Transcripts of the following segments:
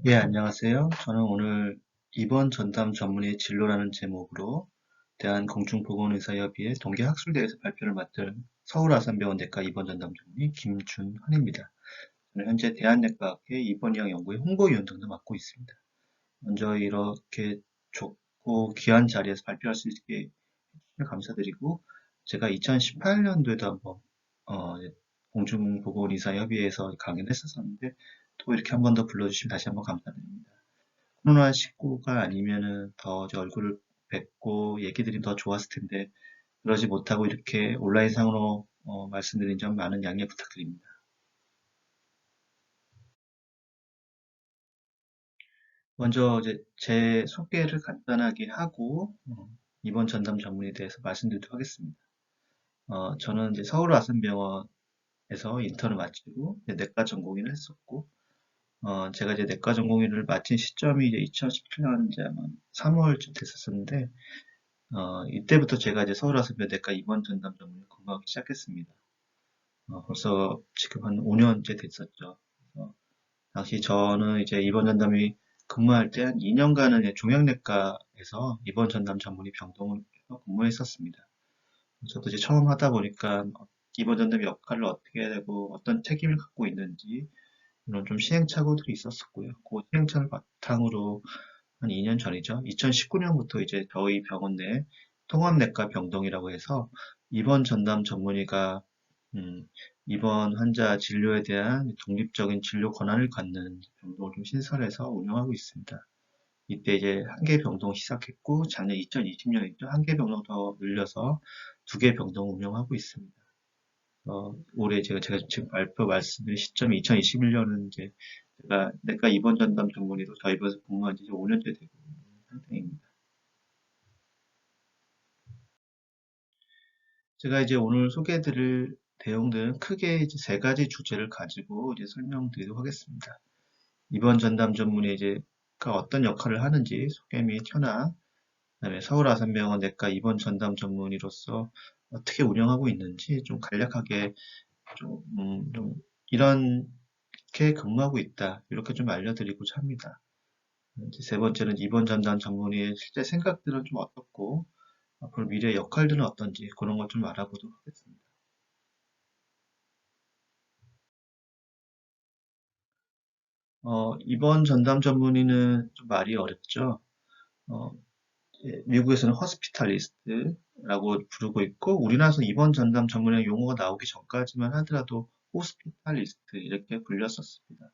예, 안녕하세요. 저는 오늘 입원 전담 전문의 진로라는 제목으로 대한공중보건의사협의회 동계학술대회에서 발표를 맡은 서울아산병원 내과 입원 전담 전문의 김준환입니다. 저는 현재 대한내과학회 입원의학 연구회 홍보위원 등도 맡고 있습니다. 먼저 이렇게 좋고 귀한 자리에서 발표할 수 있게 해주셔서 감사드리고, 제가 2018년도에도 한번 공중보건의사협의회에서 강연을 했었는데, 또 이렇게 한 번 더 불러주시면 다시 한번 감사드립니다. 코로나19가 아니면은 더 제 얼굴을 뵙고 얘기 드리면 더 좋았을 텐데, 그러지 못하고 이렇게 온라인상으로 말씀드린 점 많은 양해 부탁드립니다. 먼저 이제 제 소개를 간단하게 하고 이번 전담 전문에 대해서 말씀드리도록 하겠습니다. 저는 이제 서울아산병원에서 인턴을 마치고 이제 내과 전공의를 했었고, 제가 이제 내과 전공의를 마친 시점이 이제 2017년 이제 아마 3월쯤 됐었는데, 이때부터 제가 이제 서울아산병원 내과 입원 전담 전문을 근무하기 시작했습니다. 벌써 지금 한 5년째 됐었죠. 당시 저는 이제 입원 전담이 근무할 때 한 2년간은 종양내과에서 입원 전담 전문의 병동을 해서 근무했었습니다. 저도 이제 처음 하다 보니까 입원 전담 역할을 어떻게 해야 되고 어떤 책임을 갖고 있는지 이런 좀 시행착오들이 있었었고요. 그 시행착오를 바탕으로 한 2년 전이죠. 2019년부터 이제 저희 병원 내 통합내과 병동이라고 해서 입원 전담 전문의가 음, 입원 환자 진료에 대한 독립적인 진료 권한을 갖는 병동을 좀 신설해서 운영하고 있습니다. 이때 이제 한 개 병동 시작했고, 작년 2020년에 한 개 병동 더 늘려서 두 개 병동 운영하고 있습니다. 올해 제가 지금 발표 말씀드린 시점이 2021년은 이제 제가 내과 입원 전담 전문의로 저희 병원에서 근무한 지 5년째 되고 있는 상태입니다. 제가 이제 오늘 소개해드릴 내용들은 크게 이제 세 가지 주제를 가지고 이제 설명드리도록 하겠습니다. 입원 전담 전문의 이제가 어떤 역할을 하는지 소개 및 현황, 그다음에 서울아산병원 내과 입원 전담 전문의로서 어떻게 운영하고 있는지 좀 간략하게 좀 이렇게 근무하고 있다, 이렇게 좀 알려드리고자 합니다. 이제 세 번째는 입원 전담 전문의의 실제 생각들은 좀 어떻고 앞으로 미래 역할들은 어떤지 그런 것 좀 알아보도록 하겠습니다. 입원 전담 전문의는 좀 말이 어렵죠. 어, 미국에서는 허스피탈리스트라고 부르고 있고, 우리나라에서 입원 전담 전문의 용어가 나오기 전까지만 하더라도 호스피탈리스트 이렇게 불렸었습니다.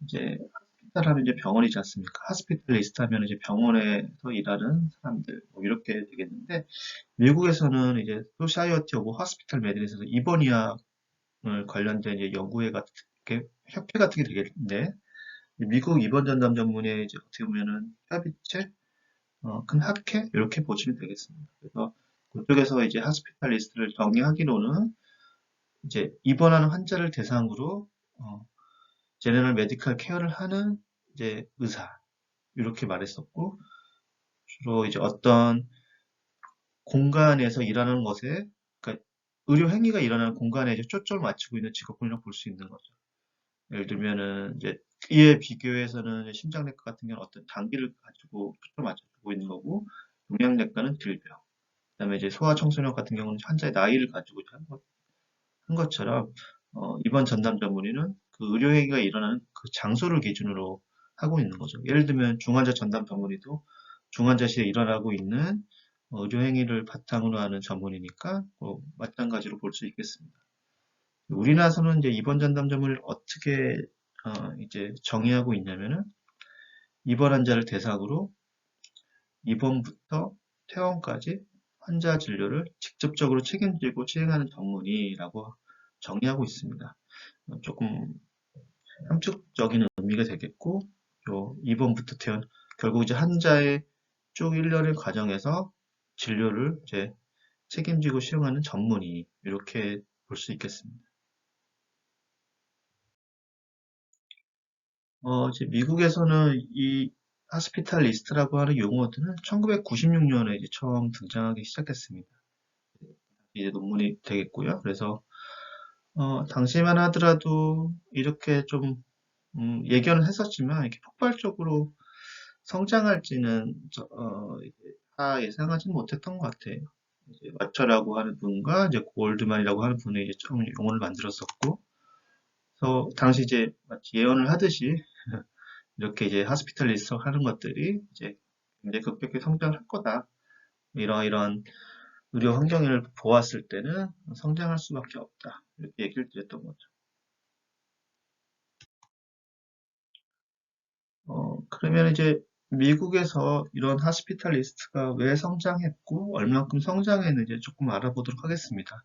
이제 호스피탈 하면 이제 병원이지 않습니까? 하스피탈리스트 하면 이제 병원에서 일하는 사람들 뭐 이렇게 되겠는데, 미국에서는 이제 소사이어티 오브 허스피탈 메디슨에서 입원의학을 관련된 이제 연구회 같은 게 협회 같은 게 되겠는데, 미국 입원 전담 전문의 이제 어떻게 보면은 협의체, 큰 학회 이렇게 보시면 되겠습니다. 그래서 그쪽에서 이제 하스피탈리스트를 정의하기로는 이제 입원하는 환자를 대상으로 제너럴 메디컬 케어를 하는 이제 의사 이렇게 말했었고, 주로 이제 어떤 공간에서 일하는 것에, 그러니까 의료 행위가 일어나는 공간에 이제 초점을 맞추고 있는 직업군이라고 볼 수 있는 거죠. 예를 들면은 이제 이에 비교해서는 심장내과 같은 경우는 어떤 장기를 가지고 초점 맞추고 있는 거고, 종양내과는 질병, 그다음에 이제 소아청소년 같은 경우는 환자의 나이를 가지고 한 것처럼 이번 전담 전문의는 그 의료행위가 일어나는 그 장소를 기준으로 하고 있는 거죠. 예를 들면 중환자 전담 전문의도 중환자실에 일어나고 있는 의료행위를 바탕으로 하는 전문이니까 마찬가지로 볼 수 있겠습니다. 우리나라에서는 이제 입원 전담 전문의를 어떻게 이제 정의하고 있냐면은, 입원 환자를 대상으로 입원부터 퇴원까지 환자 진료를 직접적으로 책임지고 시행하는 전문의라고 정의하고 있습니다. 조금 함축적인 의미가 되겠고, 요 입원부터 퇴원, 결국 이제 환자의 쭉 일련의 과정에서 진료를 이제 책임지고 시행하는 전문의, 이렇게 볼 수 있겠습니다. 이제 미국에서는 이 하스피탈리스트라고 하는 용어들은 1996년에 이제 처음 등장하기 시작했습니다. 이제 논문이 되겠고요. 그래서 당시만 하더라도 이렇게 좀 예견은 했었지만 이렇게 폭발적으로 성장할지는 다 예상하지는 못했던 것 같아요. 이제 왓처라고 하는 분과 이제 골드만이라고 하는 분이 이제 처음 용어를 만들었었고, 그래서 당시 이제 마치 예언을 하듯이 이렇게 이제 하스피탈리스트 하는 것들이 이제 굉장히 급격히 성장할 거다. 이런 의료 환경을 보았을 때는 성장할 수밖에 없다. 이렇게 얘기를 드렸던 거죠. 그러면 이제 미국에서 이런 하스피탈리스트가 왜 성장했고, 얼만큼 성장했는지 조금 알아보도록 하겠습니다.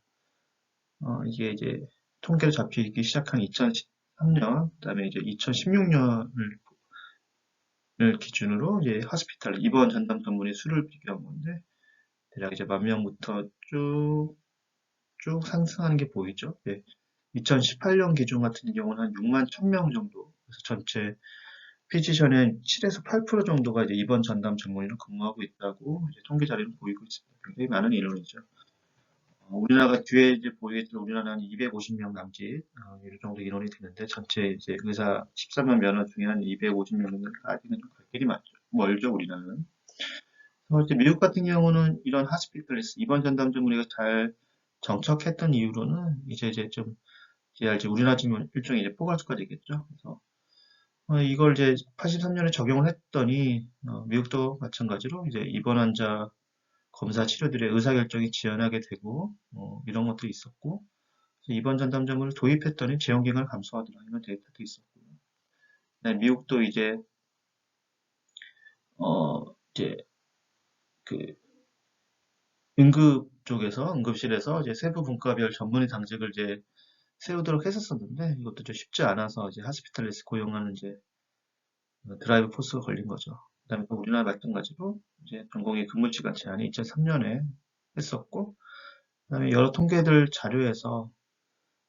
이게 이제 통계로 잡히기 시작한 2013년, 그다음에 이제 2016년을 기준으로 이제 하스피탈 입원 전담 전문의 수를 비교한 건데, 대략 이제 10,000명부터 쭉 상승하는 게 보이죠. 네. 2018년 기준 같은 경우는 한 6만 1,000명 정도. 그래서 전체 피지션의 7에서 8% 정도가 이제 입원 전담 전문의로 근무하고 있다고 이제 통계 자료는 보이고 있습니다. 굉장히 많은 인원이죠. 우리나라가 뒤에 이제 보이겠지만 우리나라는 250명 남짓 이 정도 인원이 되는데 전체 이제 의사 13만 면허 중에 한 250명은 아직은 좀 갈 길이 멀죠 우리나라는. 그래서 이제 미국 같은 경우는 이런 하스피탈리스 입원 전담 전문의가 잘 정착했던 이유로는 이제 좀 이제 우리나라 지금 일종의 이제 포괄수가되겠죠. 그래서 이걸 이제 83년에 적용을 했더니 미국도 마찬가지로 이제 입원 환자 검사 치료들의 의사결정이 지연하게 되고 이런 것도 있었고 입원 전담점을 도입했더니 재용기간을 감소하더라 이런 데이터도 있었고요. 네, 미국도 이제 그 응급 쪽에서 응급실에서 이제 세부 분과별 전문의 당직을 이제 세우도록 했었었는데 이것도 좀 쉽지 않아서 이제 하스피탈리스 고용하는 이제 드라이브 포스가 걸린 거죠. 그다음에 또 우리나라 마찬가지로 이제 전공의 근무 시간 제한이 2003년에 했었고, 그다음에 여러 통계들 자료에서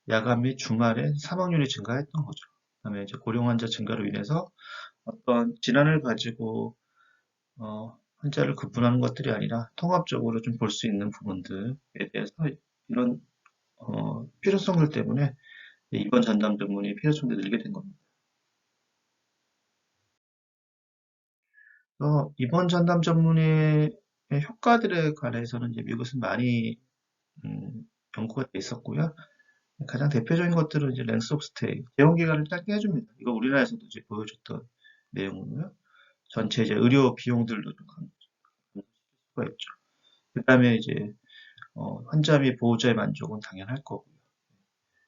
야간 및 주말에 사망률이 증가했던 거죠. 그다음에 이제 고령 환자 증가로 인해서 어떤 질환을 가지고 환자를 구분하는 것들이 아니라 통합적으로 좀 볼 수 있는 부분들에 대해서 이런 필요성들 때문에 입원 전담 전문의 필요성도 늘게 된 겁니다. 입원 전담 전문의의 효과들에 관해서는 이제 미국에서 많이 음, 연구가 돼 있었고요. 가장 대표적인 것들은 이제 랭스 오브 스테이, 재용 기간을 짧게 해줍니다. 이거 우리나라에서도 이제 보여줬던 내용이고요. 전체 이제 의료 비용들도 좀 감소할 수가 있죠. 그다음에 이제 환자 및 보호자의 만족은 당연할 거고요.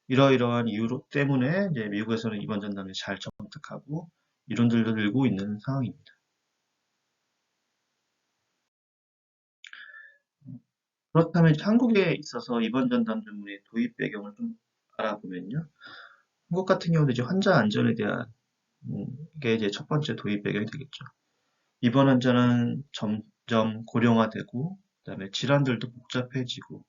이러이러한 이유 때문에 이제 미국에서는 입원 전담이 잘 정착하고 이론들도 늘고 있는 상황입니다. 그렇다면 이제 한국에 있어서 입원 전담 전문의 도입 배경을 좀 알아보면요. 한국 같은 경우는 이제 환자 안전에 대한 게 이제 첫 번째 도입 배경이 되겠죠. 입원 환자는 점점 고령화되고, 그다음에 질환들도 복잡해지고,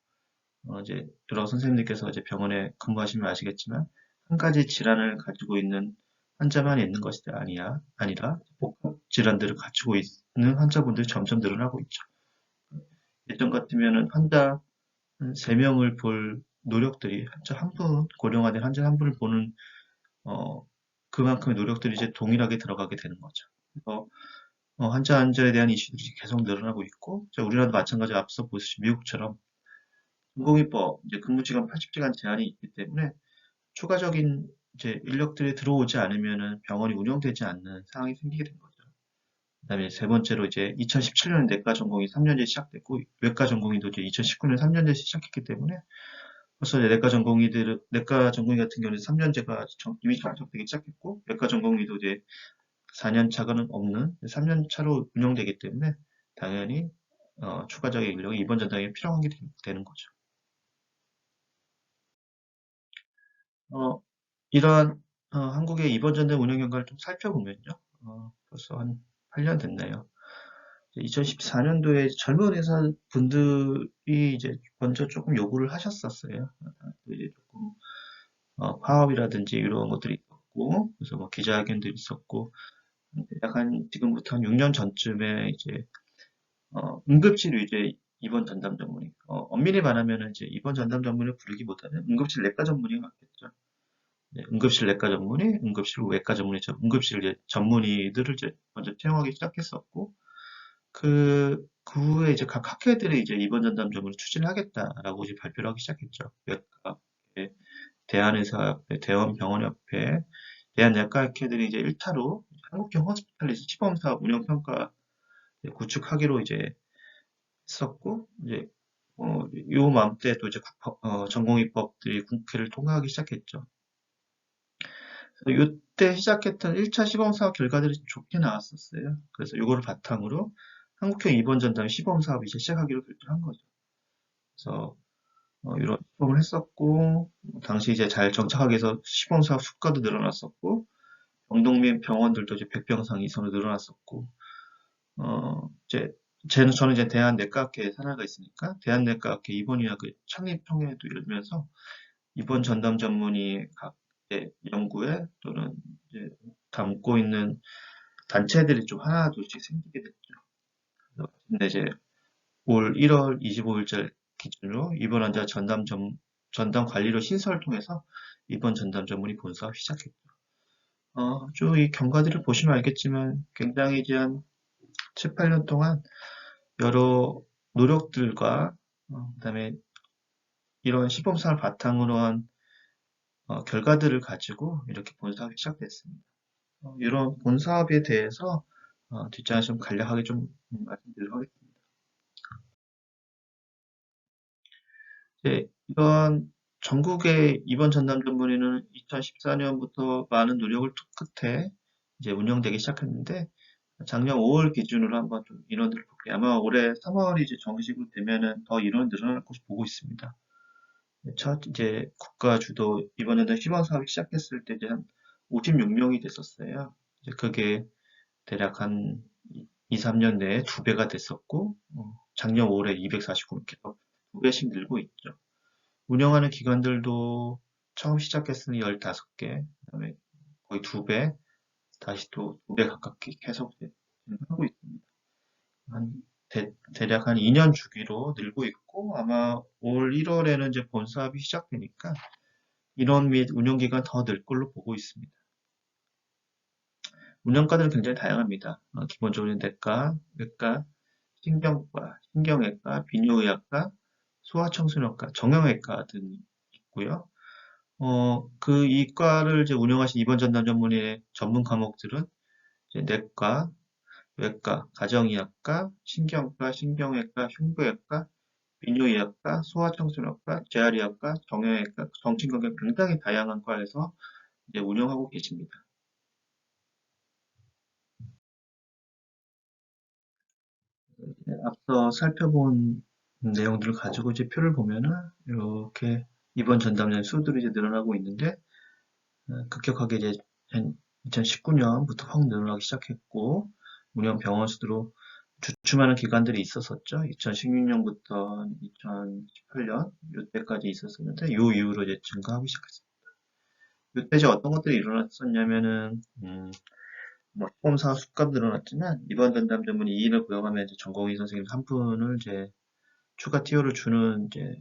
이제 여러 선생님들께서 이제 병원에 근무하시면 아시겠지만, 한 가지 질환을 가지고 있는 환자만 있는 것이 아니라 복합 질환들을 가지고 있는 환자분들이 점점 늘어나고 있죠. 예전 같으면은 환자 한 3명을 볼 노력들이 환자 한 분, 고령화된 환자 한 분을 보는 어, 그만큼의 노력들이 이제 동일하게 들어가게 되는 거죠. 그래서 환자 안전에 대한 이슈들이 계속 늘어나고 있고, 우리나라도 마찬가지로 앞서 보듯이 미국처럼 공공의법 이제 근무시간 80시간 제한이 있기 때문에 추가적인 이제 인력들이 들어오지 않으면은 병원이 운영되지 않는 상황이 생기게 된 거죠. 그다음에 세 번째로 이제 2017년에 내과 전공이 3년제 시작됐고 외과 전공의도 이제 2019년 3년제 시작했기 때문에 벌써 이제 내과 전공의 같은 경우는 3년제가 이미 정착되기 시작했고 외과 전공의도 이제 4년 차가는 없는 3년 차로 운영되기 때문에 당연히 추가적인 인력이 입원 전담에 필요한 게 되는 거죠. 어, 이러한 한국의 입원 전담 운영 경과를 좀 살펴보면요. 벌써 한 8년 됐네요. 2014년도에 젊은 의사분들이 이제 먼저 조금 요구를 하셨었어요. 이제 조금 파업이라든지 이런 것들이 있었고, 그래서 뭐 기자회견도 있었고, 약간 지금부터 한 6년 전쯤에 이제 응급실 위주의 입원 전담 전문의, 엄밀히 말하면 이제 입원 전담 전문을 부르기보다는 응급실 내과 전문의가 맞겠죠. 응급실 내과 전문의, 응급실 외과 전문의, 응급실 이제 전문의들을 이제 먼저 채용하기 시작했었고, 그 후에 이제 각 학회들이 이제 입원 전담 전문을 추진하겠다라고 이제 발표를 하기 시작했죠. 외과, 대한의사협회, 대원병원협회, 대한내과학회들이 이제 일타로 한국형 호스피탈리스 시범사업 운영평가 구축하기로 이제 했었고, 이제 요 맘때 또 이제 전공의법들이 국회를 통과하기 시작했죠. 이때 시작했던 1차 시범사업 결과들이 좋게 나왔었어요. 그래서 이거를 바탕으로 한국형 입원 전담 시범사업이 이제 시작하기로 결정한 거죠. 그래서 이런 시범을 했었고, 당시 이제 잘 정착하기 위해서 시범사업 수가도 늘어났었고, 병동 및 병원들도 이제 100병상 이상으로 늘어났었고, 저는 이제 대한내과학회 산하가 있으니까, 대한내과학회 입원의학의 창립총회도 열면서, 입원 전담 전문의 각 연구에 또는 이제 담고 있는 단체들이 좀 하나둘씩 생기게 됐죠. 근데 이제 올 1월 25일절 기준으로 입원 환자 전담 관리로 신설을 통해서 입원 전담 전문의 본사업 시작했고, 쭉 이 경과들을 보시면 알겠지만 굉장히 이제 한 7, 8년 동안 여러 노력들과 그다음에 이런 시범사를 바탕으로 한 결과들을 가지고 이렇게 본사업이 시작됐습니다. 이런 본사업에 대해서 뒷장에 좀 간략하게 좀 말씀드리도록 하겠습니다. 이런 전국의 입원 전담 전문의는 2014년부터 많은 노력을 끝에 이제 운영되기 시작했는데 작년 5월 기준으로 한번 좀 인원들을 볼게요. 아마 올해 3월이 이제 정식으로 되면은 더 인원이 늘어날 것으로 보고 있습니다. 첫 이제 국가 주도 입원 전담 시범 사업이 시작했을 때 이제 한 56명이 됐었어요. 이제 그게 대략 한 2, 3년 내에 2배가 됐었고, 작년 올해 249명, 계속 2배씩 늘고 있죠. 운영하는 기관들도 처음 시작했으니 15개, 그다음에 거의 2배, 다시 또 2배 가깝게 계속 하고 있습니다. 대략 한 2년 주기로 늘고 있고, 아마 올 1월에는 이제 본사업이 시작되니까 인원 및 운영 기간 더 늘 걸로 보고 있습니다. 운영과들은 굉장히 다양합니다. 기본적으로 내과, 외과, 신경과, 신경외과, 비뇨의학과, 소아청소년과, 정형외과 등이 있고요. 그 이과를 이제 운영하신 입원 전담 전문의의 전문 과목들은 이제 내과, 외과, 가정의학과, 신경과, 신경외과, 흉부외과, 비뇨의학과, 소아청소년과, 재활의학과, 정형외과, 정신건강 굉장히 다양한 과에서 이제 운영하고 계십니다. 앞서 살펴본 내용들을 가지고 이제 표를 보면은 이렇게 입원 전담자 수들이 이제 늘어나고 있는데 급격하게 이제 2019년부터 확 늘어나기 시작했고 운영 병원 수로 주춤하는 기간들이 있었었죠. 2016년부터 2018년 이때까지 있었었는데 이 이후로 이제 증가하기 시작했습니다. 이때 이제 어떤 것들이 일어났었냐면은 뭐 시범사 수가 늘어났지만 입원 전담 전문의 2인을 고용하면 이제 전공의 선생님 한 분을 이제 추가 티오를 주는 이제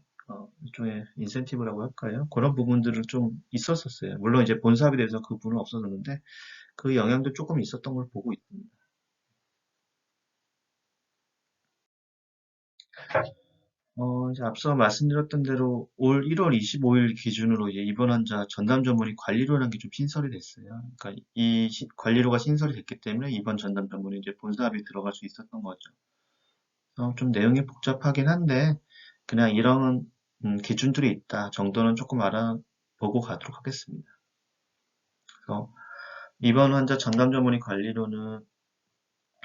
일종의 인센티브라고 할까요? 그런 부분들을 좀 있었었어요. 물론 이제 본사업에 대해서 그 부분은 없었는데 그 영향도 조금 있었던 걸 보고 있습니다. 이제 앞서 말씀드렸던 대로 올 1월 25일 기준으로 이제 입원 환자 전담 전문의 관리로라는 게 좀 신설이 됐어요. 그러니까 이 관리로가 신설이 됐기 때문에 이번 전담 전문의 이제 본사업에 들어갈 수 있었던 거죠. 좀 내용이 복잡하긴 한데 그냥 이런 기준들이 있다 정도는 조금 알아보고 가도록 하겠습니다. 그래서 입원 환자 전담 전문의 관리로는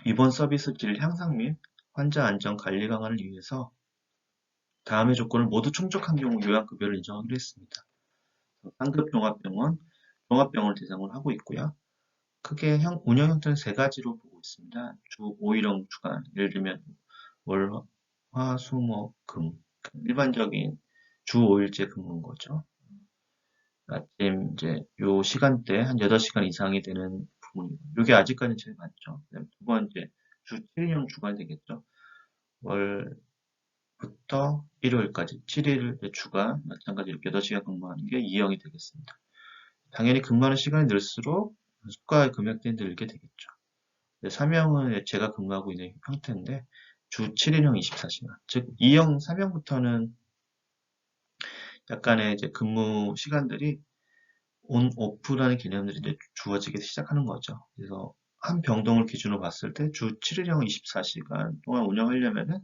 입원 서비스 질 향상 및 환자 안전 관리 강화를 위해서 다음의 조건을 모두 충족한 경우 요양급여를 인정하기로 했습니다. 상급 종합병원, 종합병원을 대상으로 하고 있고요. 크게 운영 형태는 세 가지로 보고 있습니다. 주 5일형 주간, 예를 들면 월, 화, 수, 목, 금. 일반적인 주 5일제 근무인 거죠. 아침 이제 요 시간대 한 8시간 이상이 되는 부분이고, 이게 아직까지는 제일 많죠. 그다음에 두 번째, 주 7일형 주간이 되겠죠. 월부터 일요일까지 7일 주간, 마찬가지로 8시간 근무하는 게 2형이 되겠습니다. 당연히 근무하는 시간이 늘수록 수가 금액들이 늘게 되겠죠. 사명은 제가 근무하고 있는 형태인데 주 7일형 24시간. 즉 2형, 3형부터는 약간의 이제 근무 시간들이 온, 오프라는 개념들이 이제 주어지기 시작하는 거죠. 그래서 한 병동을 기준으로 봤을 때 주 7일형 24시간 동안 운영하려면은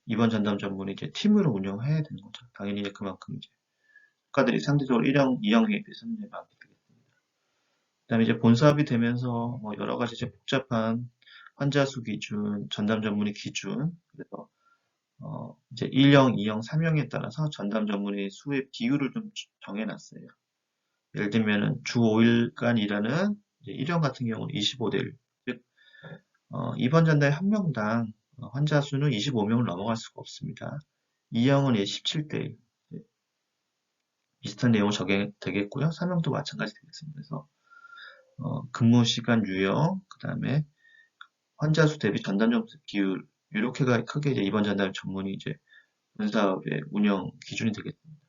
이번 전담 전문이 이제 팀으로 운영해야 되는 거죠. 당연히 이제 그만큼 이제 국가들이 상대적으로 1형, 2형에 비해서는 이제 많게 되겠습니다. 그다음에 이제 본사업이 되면서 뭐 여러 가지 이제 복잡한 환자 수 기준, 전담 전문의 기준, 그래서 이제 1형, 2형, 3형에 따라서 전담 전문의 수의 비율을 좀 정해놨어요. 예를 들면은 주 5일간 일하는 이제 1형 같은 경우는 25대 1. 즉, 입원 전담의 한 명당 환자 수는 25명을 넘어갈 수가 없습니다. 2형은 17대 1. 비슷한 내용을 적용되겠고요. 3형도 마찬가지 되겠습니다. 그래서 근무 시간 유형, 그 다음에 환자 수 대비 전담 점수 비율, 이렇게가 크게 이제 입원 전담 전문이 이제 본사업의 운영 기준이 되겠습니다.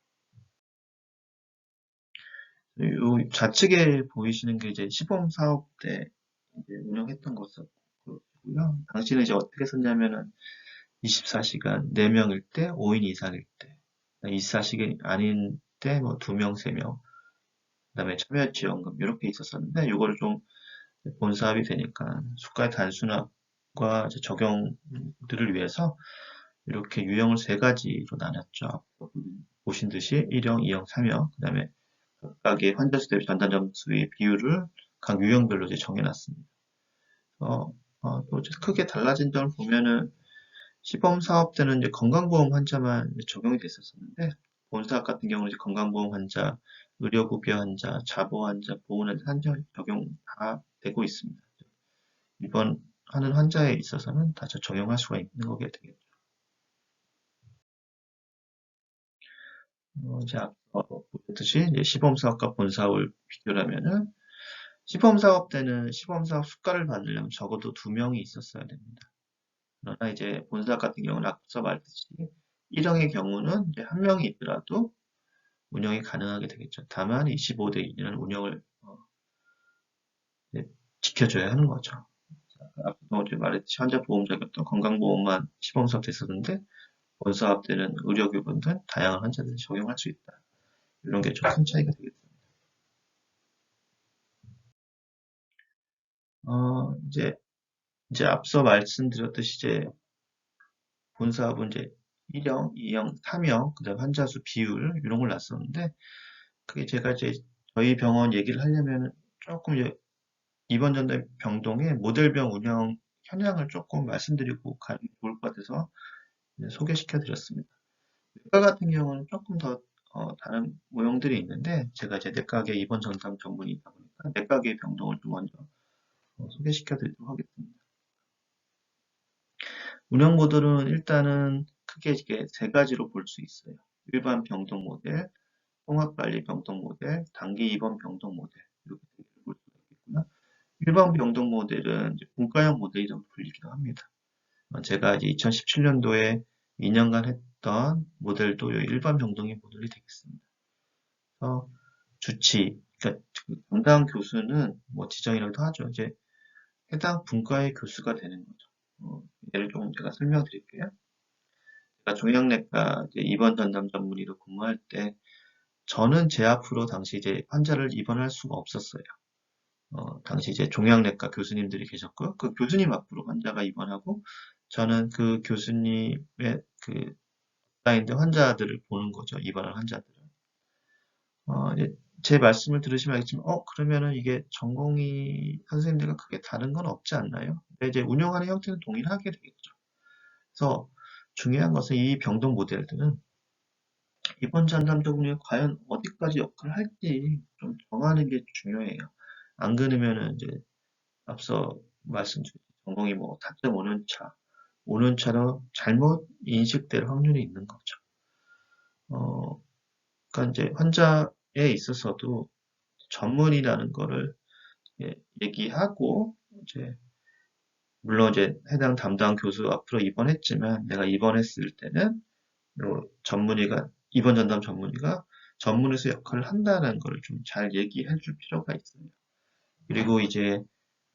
이 좌측에 보이시는 게 이제 시범 사업 때 이제 운영했던 것이고요. 당시는 이제 어떻게 썼냐면은 24시간 4명일 때 5인 이상일 때 24시간 아닌 때 뭐 2명, 3명 그다음에 참여지원금 이렇게 있었었는데 이거를 좀 본사업이 되니까 수가의 단순화과 적용들을 위해서 이렇게 유형을 3가지로 나눴죠. 보신 듯이 1형, 2형, 3형 그다음에 각각의 환자 수 대비 전담 점수의 비율을 각 유형별로 이제 정해놨습니다. 또 이제 크게 달라진 점을 보면은 시범 사업 때는 이제 건강보험 환자만 적용이 됐었는데 본사업 같은 경우는 이제 건강보험 환자, 의료급여 환자, 자보 환자, 보험 환자 적용 다 되고 있습니다. 입원하는 환자에 있어서는 다 적용할 수가 있는 거게 되겠죠. 이제 앞서 보셨듯이 이제 시범 사업과 본 사업을 비교를 하면은 시범 사업 때는 시범 사업 수가를 받으려면 적어도 2명이 있었어야 됩니다. 그러나 이제 본 사업 같은 경우는 앞서 말했듯이 1형의 경우는 이제 1명이 있더라도 운영이 가능하게 되겠죠. 다만 25대 2는 운영을 지켜줘야 하는 거죠. 앞서 이제 말했듯이 환자 보험 자격도 건강보험만 시범 사업 됐었는데 본 사업 때는 의료교분 등 다양한 환자들이 적용할 수 있다. 이런 게 좀 큰 차이가 되겠습니다. 이제 앞서 말씀드렸듯이 이제 본 사업은 이제 1형, 2형, 3형, 그다음 환자 수 비율 이런 걸 놨었는데 그게 제가 이제 저희 병원 얘기를 하려면 조금 이제 이번 전담 병동의 모델병 운영 현황을 조금 말씀드리고 가는 게 좋을 것 같아서 소개시켜 드렸습니다. 내과 같은 경우는 조금 더 다른 모형들이 있는데 제가 이제 내과계 입원 전담 전문이다 보니까 내과계 병동을 좀 먼저 소개시켜 드리도록 하겠습니다. 운영 모델은 일단은 크게 이게 3가지로 볼 수 있어요. 일반 병동 모델, 통합관리 병동 모델, 단기 입원 병동 모델 이렇게 볼 수가 있겠구나. 일반 병동 모델은 이제 분과형 모델이라고 불리기도 합니다. 제가 이제 2017년도에 2년간 했던 모델도 일반 병동의 모델이 되겠습니다. 그래서 주치, 그러니까 담당 교수는 뭐 지정이라고도 하죠. 이제 해당 분과의 교수가 되는 거죠. 예를 좀 제가 설명드릴게요. 제가 종양내과 입원 전담 전문의로 근무할 때 저는 제 앞으로 당시 이제 환자를 입원할 수가 없었어요. 당시 이제 종양내과 교수님들이 계셨고요. 그 교수님 앞으로 환자가 입원하고 저는 그 교수님의 그 라인대 환자들을 보는 거죠. 입원한 환자들을. 이제 제 말씀을 들으시면 알겠지만, 그러면은 이게 전공의 선생님들과 크게 다른 건 없지 않나요? 근데 이제 운영하는 형태는 동일하게 되겠죠. 그래서 중요한 것은 이 병동 모델들은 입원 전담 전문의가 과연 어디까지 역할을 할지 좀 정하는 게 중요해요. 안 그러면은 이제 앞서 말씀드린 전공이 뭐 4.5년 차, 5년 차로 잘못 인식될 확률이 있는 거죠. 그러니까 이제 환자에 있어서도 전문이라는 거를 얘기하고 이제 물론 이제 해당 담당 교수 앞으로 입원했지만 내가 입원했을 때는 요 전문의가 입원 전담 전문의가 전문의사 역할을 한다는 걸 좀 잘 얘기해 줄 필요가 있어요. 그리고 이제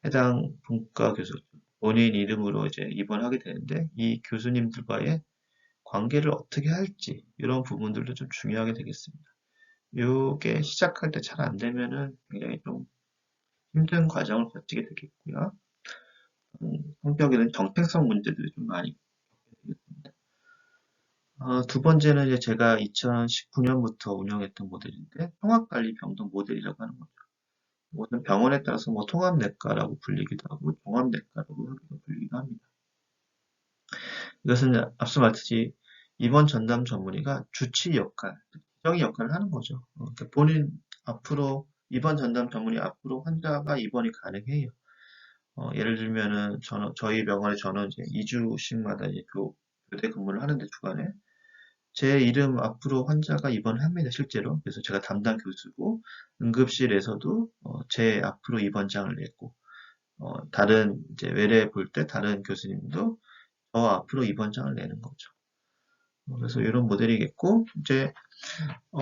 해당 분과 교수, 본인 이름으로 이제 입원하게 되는데 이 교수님들과의 관계를 어떻게 할지 이런 부분들도 좀 중요하게 되겠습니다. 요게 시작할 때 잘 안 되면은 굉장히 좀 힘든 과정을 거치게 되겠고요. 성격에는 정체성 문제들이 좀 많이 되겠습니다. 두 번째는 이제 제가 2019년부터 운영했던 모델인데 통합관리병동 모델이라고 하는 거죠. 모든 병원에 따라서 뭐 통합내과라고 불리기도 하고 종합내과라고 불리기도 합니다. 이것은 앞서 말했듯이 입원 전담 전문의가 주치 역할, 지정의 역할을 하는 거죠. 그러니까 본인 앞으로 입원 전담 전문의 앞으로 환자가 입원이 가능해요. 예를 들면은 저희 병원에 저는 이제 2주씩마다 이제 교대 근무를 하는데 주간에 제 이름 앞으로 환자가 입원을 합니다, 실제로. 그래서 제가 담당 교수고 응급실에서도 제 앞으로 입원장을 냈고 다른 이제 외래 볼 때 다른 교수님도 저 앞으로 입원장을 내는 거죠. 그래서 이런 모델이겠고 이제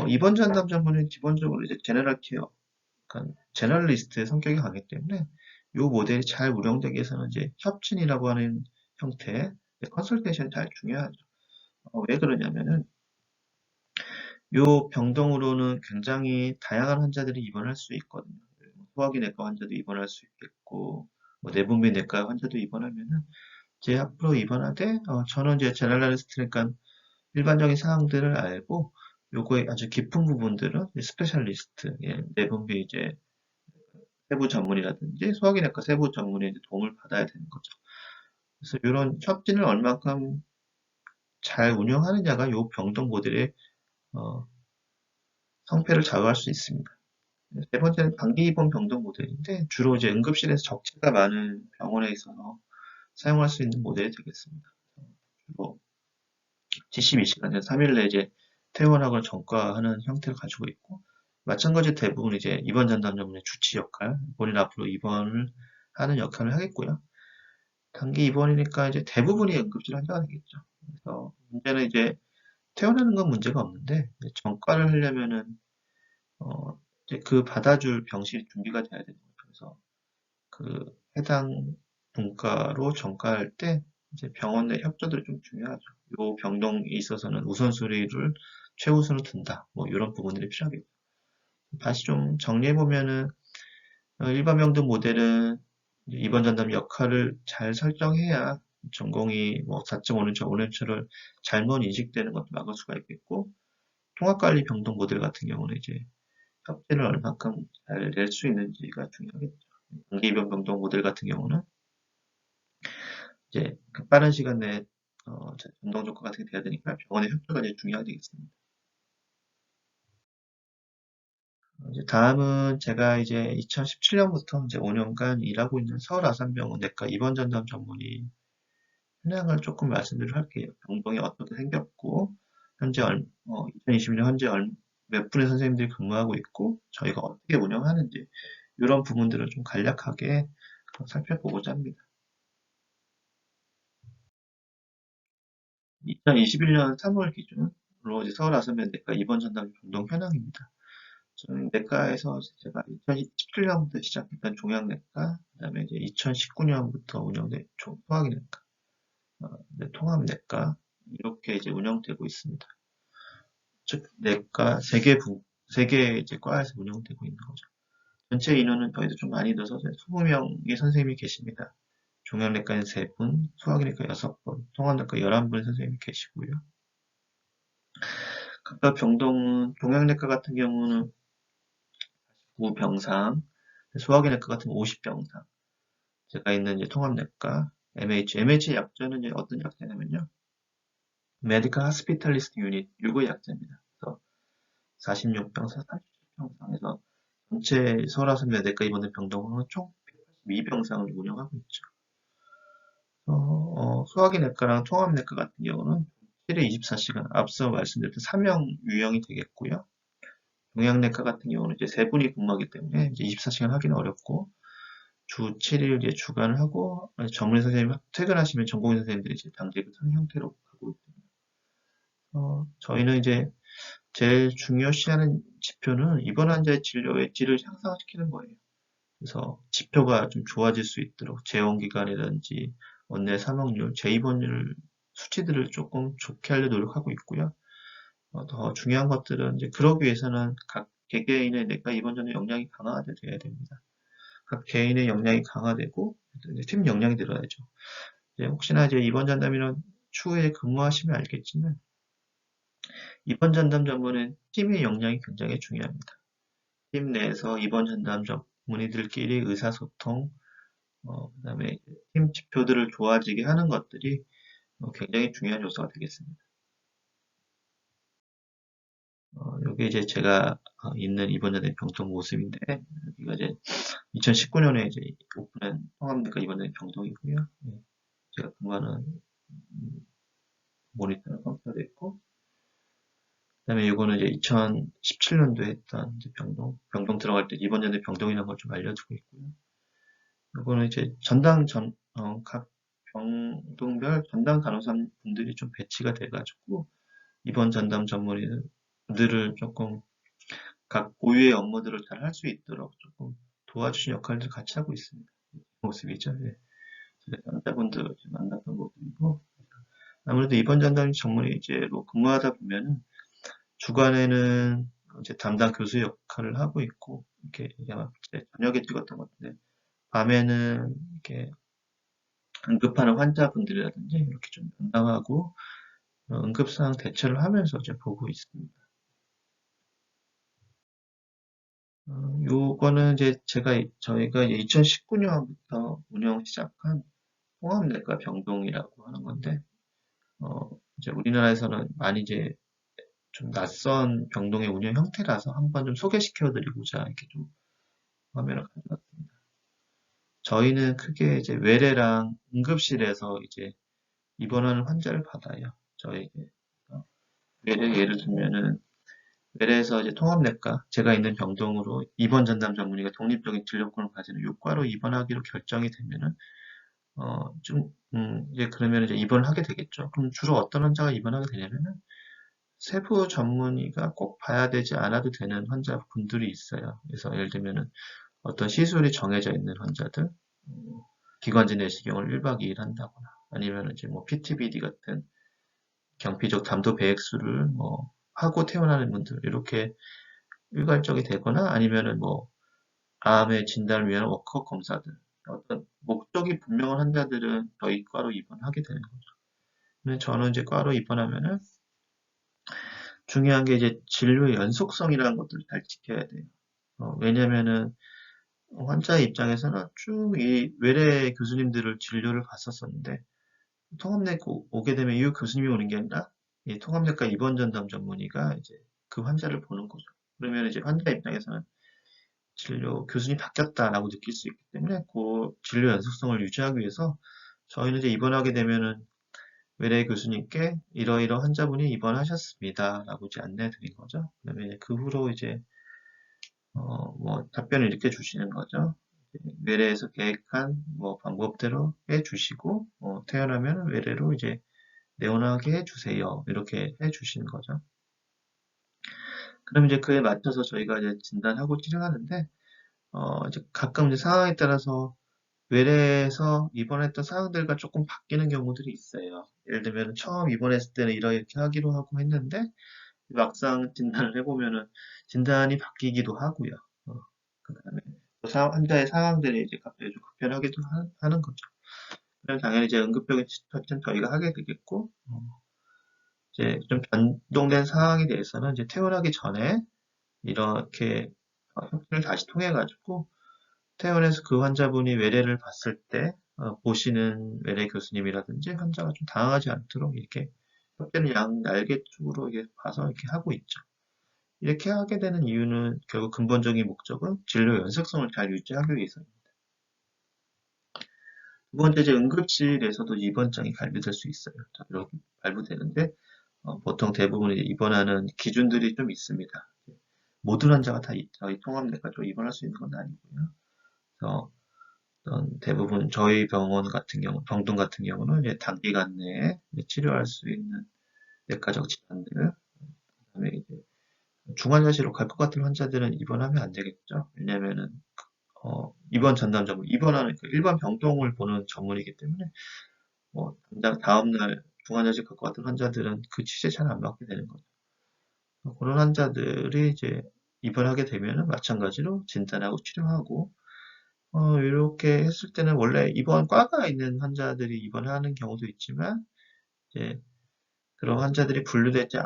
입원 전담 전문은 기본적으로 이제 제너럴 케어, 그러니까 제너럴리스트의 성격이 강하기 때문에 이 모델이 잘 운영되기 위해서는 이제 협진이라고 하는 형태, 컨설테이션이 잘 중요하죠. 왜 그러냐면은 요 병동으로는 굉장히 다양한 환자들이 입원할 수 있거든요. 소화기 내과 환자도 입원할 수 있겠고, 뭐 내분비 내과 환자도 입원하면은 제 앞으로 입원하되 저는 이제 제너럴리스트니까 일반적인 사항들을 알고 요거의 아주 깊은 부분들은 스페셜리스트, 내분비 이제 세부 전문이라든지 소화기 내과 세부 전문의 도움을 받아야 되는 거죠. 그래서 이런 협진을 얼만큼 잘 운영하느냐가 요 병동 모델의 어, 성패를 좌우할 수 있습니다. 세 번째는 단기 입원 병동 모델인데 주로 이제 응급실에서 적재가 많은 병원에 있어서 사용할 수 있는 모델이 되겠습니다. 주로 72시간, 3일 내에 이제 퇴원하거나 전과하는 형태를 가지고 있고 마찬가지 대부분 이제 입원 전담 전문의 주치 역할, 본인 앞으로 입원을 하는 역할을 하겠고요. 단기 입원이니까 이제 대부분이 응급실 환자가 되겠죠. 그래서 문제는 이제 퇴원하는 건 문제가 없는데 전과를 하려면은 이제 그 받아줄 병실이 준비가 돼야 되는 거죠. 그래서 그 해당 분과로 전과할 때 이제 병원 내 협조들이 좀 중요하죠. 요 병동에 있어서는 우선순위를 최우선으로 둔다. 뭐 이런 부분들이 필요하겠죠. 다시 좀 정리해 보면은 일반 병동 모델은 입원 전담 역할을 잘 설정해야 전공이 뭐 4.5년차, 5년차를 잘못 인식되는 것도 막을 수가 있겠고 통합관리 병동 모델 같은 경우는 이제 협진을 얼마큼 잘 낼 수 있는지가 중요하겠죠. 단기 입원 병동 모델 같은 경우는 이제 그 빠른 시간 내에 운동 조건 같은 게 돼야 되니까 병원의 협조가 이제 중요하겠습니다. 이제 다음은 제가 이제 2017년부터 이제 5년간 일하고 있는 서울 아산병원 내과 입원 전담 전문의 현황을 조금 말씀드리도록 할게요. 병동이 어떻게 생겼고 현재 2020년 현재 몇 분의 선생님들이 근무하고 있고 저희가 어떻게 운영하는지 이런 부분들을 좀 간략하게 살펴보고자 합니다. 2021년 3월 기준으로 이제 서울 아산병원내과 입원 전담 병동 현황입니다. 저는 내과에서 제가 2017년부터 시작했던 종양내과, 그다음에 이제 2019년부터 운영된 소화기내과, 통합내과 이렇게 이제 운영되고 있습니다. 즉 내과 세 개 이제 과에서 운영되고 있는 거죠. 전체 인원은 저희도 좀 많이 넣어서 20명의 선생님이 계십니다. 종양내과는 3분, 소화기내과 6분, 통합내과 11분의 선생님이 계시고요. 각각 병동은 종양내과 같은 경우는 9병상, 소화기내과 같은 50병상, 제가 있는 이제 통합내과, MH의 약자는 이제 어떤 약자냐면요. 메디컬 하스피탈리스트 유닛 6의 약자입니다. 그래서 46병상, 37병상에서 전체 서울아산 내과 입원된 병동은 총 182병상을 운영하고 있죠. 소화기내과랑 통합내과 같은 경우는 7회 24시간, 앞서 말씀드렸던 3형 유형이 되겠고요. 종양내과 같은 경우는 이제 3분이 근무하기 때문에 이제 24시간 하기는 어렵고, 주 7일 이제 주간을 하고, 전문의 선생님 퇴근하시면 전공의 선생님들이 이제 당직을 한 형태로 가고 있습니다. 저희는 이제 제일 중요시하는 지표는 입원 환자의 진료의 질을 향상시키는 거예요. 그래서 지표가 좀 좋아질 수 있도록 재원기간이라든지 원내 사망률, 재입원율 수치들을 조금 좋게 하려 노력하고 있고요. 더 중요한 것들은 이제 그러기 위해서는 각 개개인의 내과 입원 전의 역량이 강화돼야 됩니다. 각 개인의 역량이 강화되고 팀 역량이 늘어야죠. 혹시나 이제 입원 전담이는 추후에 근무하시면 알겠지만 입원 전담 전문은 팀의 역량이 굉장히 중요합니다. 팀 내에서 입원 전담 전문의들끼리 의사소통, 그다음에 팀 지표들을 좋아지게 하는 것들이 굉장히 중요한 요소가 되겠습니다. 여기 이제 제가 있는 입원 전담 병동 모습인데 여기가 이제 2019년에 이제 오픈한 통합내과 입원 전담 병동이고요. 제가 근무하는 모니터나 컴퓨터도 있고, 그다음에 이거는 이제 2017년도에 했던 이제 병동 들어갈 때 입원 전에 병동이라는 걸 좀 알려주고 있고요. 이거는 이제 각 병동별 전담 간호사 분들이 좀 배치가 돼가지고 입원 전담 전문의들을 조금 각 고유의 업무들을 잘 할 수 있도록 조금 도와주신 역할을 같이 하고 있습니다. 모습이죠. 예. 환자분들 만났던 모습이고, 아무래도 입원 전담 전문의제로 근무하다 보면은 주간에는 이제 담당 교수 역할을 하고 있고, 이렇게 아마 저녁에 찍었던 것 같은데, 밤에는 이렇게 응급하는 환자분들이라든지 이렇게 좀 담당하고, 응급상황 대처를 하면서 이제 보고 있습니다. 요거는 이제 저희가 2019년부터 운영 시작한 통합내과 병동이라고 하는 건데, 이제 우리나라에서는 많이 이제 좀 낯선 병동의 운영 형태라서 한번 좀 소개시켜 드리고자 이렇게 좀 화면을 가져왔습니다. 저희는 크게 이제 외래랑 응급실에서 이제 입원하는 환자를 받아요. 저에게. 외래 예를 들면은 외래에서 이제 통합내과 제가 있는 병동으로 입원 전담 전문의가 독립적인 진료권을 가지는 요과로 입원하기로 결정이 되면은 이제 그러면 이제 입원을 하게 되겠죠. 그럼 주로 어떤 환자가 입원하게 되냐면은 세부 전문의가 꼭 봐야 되지 않아도 되는 환자분들이 있어요. 그래서 예를 들면은 어떤 시술이 정해져 있는 환자들, 기관지 내시경을 1박 2일 한다거나, 아니면 이제 뭐 PTBD 같은 경피적 담도 배액술을 뭐 하고 퇴원하는 분들, 이렇게 일괄적이 되거나, 아니면은 뭐 암의 진단을 위한 워크업 검사들, 어떤 목적이 분명한 환자들은 저희 과로 입원하게 되는 거죠. 근데 저는 이제 과로 입원하면은 중요한 게 이제 진료의 연속성이라는 것들을 잘 지켜야 돼요. 왜냐면은 환자의 입장에서는 쭉 이 외래 교수님들을 진료를 봤었었는데 통합내과 오게 되면 이 교수님이 오는 게 아니라 이 통합내과 입원 전담 전문의가 이제 그 환자를 보는 거죠. 그러면 이제 환자 입장에서는 진료 교수님 바뀌었다라고 느낄 수 있기 때문에 그 진료 연속성을 유지하기 위해서 저희는 이제 입원하게 되면은 외래 교수님께 이러이러 환자분이 입원하셨습니다라고 이제 안내 드린 거죠. 그다음에 이제 그 후로 이제 뭐 답변을 이렇게 주시는 거죠. 외래에서 계획한 뭐 방법대로 해주시고 태어나면 외래로 이제 내원하게 해주세요. 이렇게 해주시는 거죠. 그럼 이제 그에 맞춰서 저희가 이제 진단하고 치료하는데 이제 가끔 이제 상황에 따라서 외래에서 입원했던 상황들과 조금 바뀌는 경우들이 있어요. 예를 들면 처음 입원했을 때는 이렇게 하기로 하고 했는데 막상 진단을 해보면은 진단이 바뀌기도 하고요. 그다음에 환자의 상황들이 이제 갑자기 좀 급변하기도 하는 거죠. 그럼 당연히 이제 응급적인 처치는 저희가 하게 되겠고, 이제 좀 변동된 상황에 대해서는 이제 퇴원하기 전에 이렇게 협의를 다시 통해가지고 퇴원해서 그 환자분이 외래를 봤을 때 보시는 외래 교수님이라든지 환자가 좀 당황하지 않도록 이렇게 협회는 양 날개 쪽으로 이렇게 봐서 이렇게 하고 있죠. 이렇게 하게 되는 이유는 결국 근본적인 목적은 진료 연속성을 잘 유지하기 위해서입니다. 두 번째, 이제 응급실에서도 입원장이 발부될 수 있어요. 자, 이렇게 발부되는데 보통 대부분 이제 입원하는 기준들이 좀 있습니다. 모든 환자가 다 저희 통합내과 쪽 입원할 수 있는 건 아니고요. 그래서 대부분 저희 병원 같은 경우, 병동 같은 경우는 이제 단기간 내에 치료할 수 있는 내과적 질환들, 그다음에 이제 중환자실로 갈 것 같은 환자들은 입원하면 안 되겠죠. 왜냐면은 입원 전담 전문, 입원하는 그 일반 병동을 보는 전문이기 때문에 당장 다음날 중환자실 갈 것 같은 환자들은 그 취재 잘 안 받게 되는 거죠. 그런 환자들이 이제 입원하게 되면은 마찬가지로 진단하고 치료하고 이렇게 했을 때는 원래 입원과가 있는 환자들이 입원하는 경우도 있지만 이제 그런 환자들이 분류되지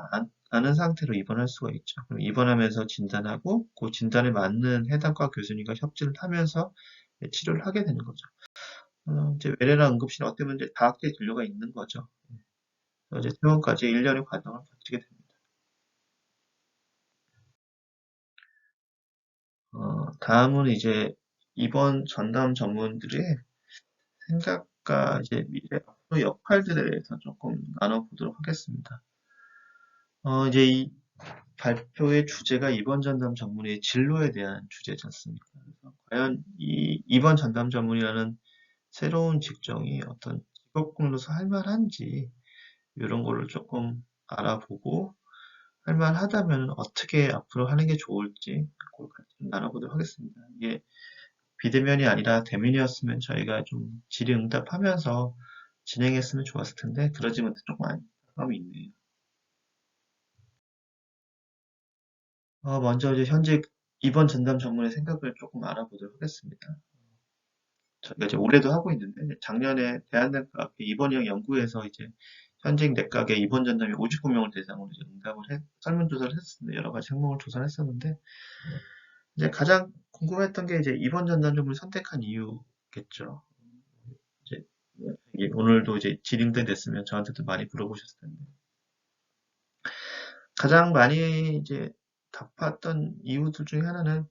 않은 상태로 입원할 수가 있죠. 그럼 입원하면서 진단하고 그 진단에 맞는 해당 과 교수님과 협진을 하면서 치료를 하게 되는 거죠. 이제 외래나 응급실 어떻게 보면 이제 다학제 진료가 있는 거죠. 그래서 이제 퇴원까지 1년의 과정을 거치게 됩니다. 다음은 이제 입원 전담 전문들의 생각과 이제 미래 앞으로 역할들에 대해서 조금 나눠보도록 하겠습니다. 이제 이 발표의 주제가 입원 전담 전문의 진로에 대한 주제지 않습니까? 그래서 과연 이 입원 전담 전문이라는 새로운 직종이 어떤 직업군으로서 할 만한지 이런 거를 조금 알아보고 할 만하다면 어떻게 앞으로 하는 게 좋을지 그걸 같이 좀 나눠보도록 하겠습니다. 이게 비대면이 아니라 대면이었으면 저희가 좀 질의응답하면서 진행했으면 좋았을 텐데 그러지 못해 조금 안타까움이 있네요. 먼저 이제 현재 입원 전담 전문의 생각을 조금 알아보도록 하겠습니다. 저희가 이제 올해도 하고 있는데 작년에 대한내과 입원형 연구에서 이제 현직 내과계 입원 전담이 59명을 대상으로 이제 설문조사를 했었는데 여러 가지 항목을 조사를 했었는데 이제 가장 궁금했던 게 이제 입원 전담 전문을 선택한 이유겠죠. 이제 오늘도 이제 질의응답 됐으면 저한테도 많이 물어보셨을 텐데 가장 많이 이제 답했던 이유들 중에 하나는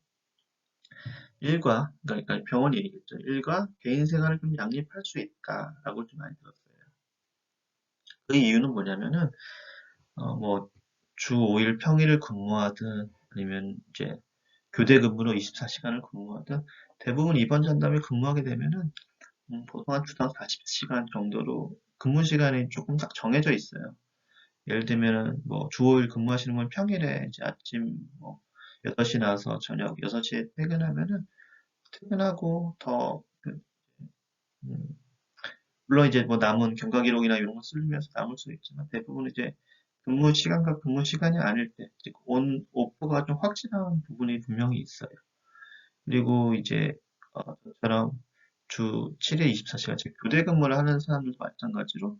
일과 그러니까 병원 일이겠죠. 일과 개인 생활을 좀 양립할 수 있다라고 좀 많이 들었어요. 그 이유는 뭐냐면은 뭐 주 5일 평일을 근무하든 아니면 이제 교대 근무로 24시간을 근무하든 대부분 입원 전담에 근무하게 되면은 보통 한 주당 40시간 정도로 근무 시간이 조금 딱 정해져 있어요. 예를 들면은 뭐 주 5일 근무하시는 분 평일에 이제 아침 뭐 8시 나와서 저녁 6시에 퇴근하면은 퇴근하고 음, 물론 이제 뭐 남은 경과 기록이나 이런 거 쓰면서 남을 수 있지만 대부분 이제 근무 시간과 근무 시간이 아닐 때, 즉 오프가 좀 확실한 부분이 분명히 있어요. 그리고 이제 저처럼 주 7일 24시간 즉 교대 근무를 하는 사람들도 마찬가지로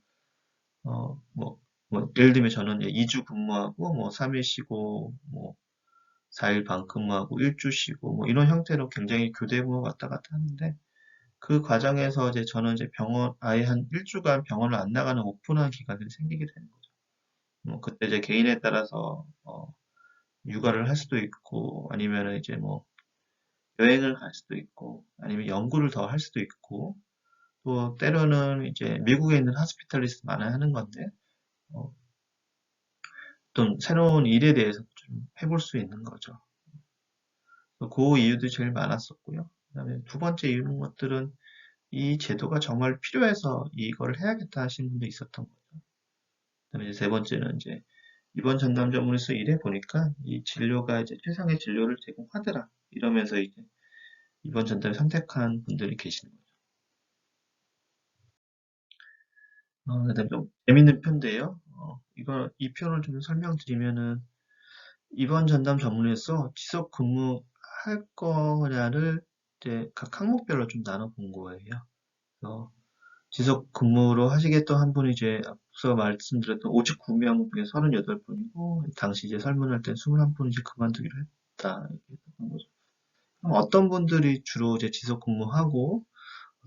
예를 들면 저는 2주 근무하고 뭐 3일 쉬고 뭐 4일 반 근무하고 1주 쉬고 뭐 이런 형태로 굉장히 교대 근무 왔다 갔다 하는데 그 과정에서 이제 저는 이제 아예 한 일주간 병원을 안 나가는 오픈한 기간들이 생기게 되는 거죠. 뭐 그때 이제 개인에 따라서 육아를 할 수도 있고 아니면은 이제 뭐 여행을 갈 수도 있고 아니면 연구를 더 할 수도 있고 또 때로는 이제 미국에 있는 하스피탈리스트 많아 하는 건데 어, 또 새로운 일에 대해서 좀 해볼 수 있는 거죠. 그 이유도 제일 많았었고요. 그다음에 두 번째 이유는 것들은 이 제도가 정말 필요해서 이걸 해야겠다 하신 분도 있었던 거죠. 그다음에 이제 세 번째는 이제 입원 전담 전문에서 일해 보니까 이 진료가 이제 최상의 진료를 제공하더라. 이러면서 이제 입원 전담을 선택한 분들이 계시는 거죠. 그다음에 좀 재밌는 표인데요. 이 표를 좀 설명드리면은 입원 전담 전문에서 지속 근무할 거냐를 이제 각 항목별로 좀 나눠 본 거예요. 그래서 지속 근무로 하시겠던 한 분이 이제 앞서 말씀드렸던 59명 중에 38분이고 당시 이제 설문할 때 21분이 이제 그만두기로 했다 이렇게 했던 거죠. 그럼 어떤 분들이 주로 이제 지속 근무하고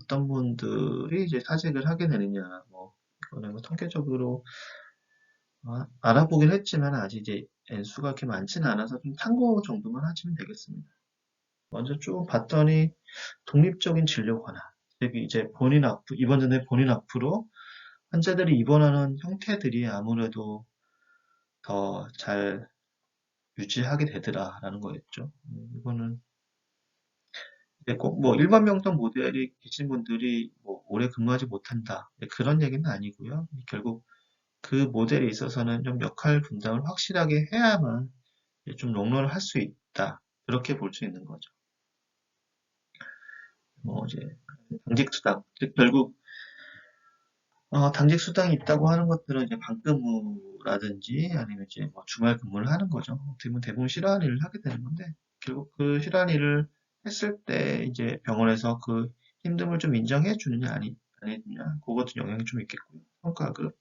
어떤 분들이 이제 사직을 하게 되느냐 뭐 이거는 뭐 통계적으로 알아보긴 했지만 아직 이제 수가 그렇게 많지는 않아서 좀 참고 정도만 하시면 되겠습니다. 먼저 쭉 봤더니 독립적인 진료 권한, 즉 이제 입원 전에 본인 앞으로 환자들이 입원하는 형태들이 아무래도 더 잘 유지하게 되더라라는 거였죠. 이거는 이제 꼭 뭐 일반 병동 모델이 계신 분들이 뭐 오래 근무하지 못한다 그런 얘기는 아니고요. 결국 그 모델에 있어서는 좀 역할 분담을 확실하게 해야만 좀 롱런을 할 수 있다. 그렇게 볼 수 있는 거죠. 뭐 이제 당직 수당, 즉 결국 당직 수당이 있다고 하는 것들은 이제 반근무라든지 아니면 이제 뭐 주말 근무를 하는 거죠. 어떻게 보면 대부분 싫어하는 일을 하게 되는 건데 결국 그 싫어하는 일을 했을 때 이제 병원에서 그 힘듦을 좀 인정해 주느냐 안 해주느냐 그것도 영향이 좀 있겠고요. 성과급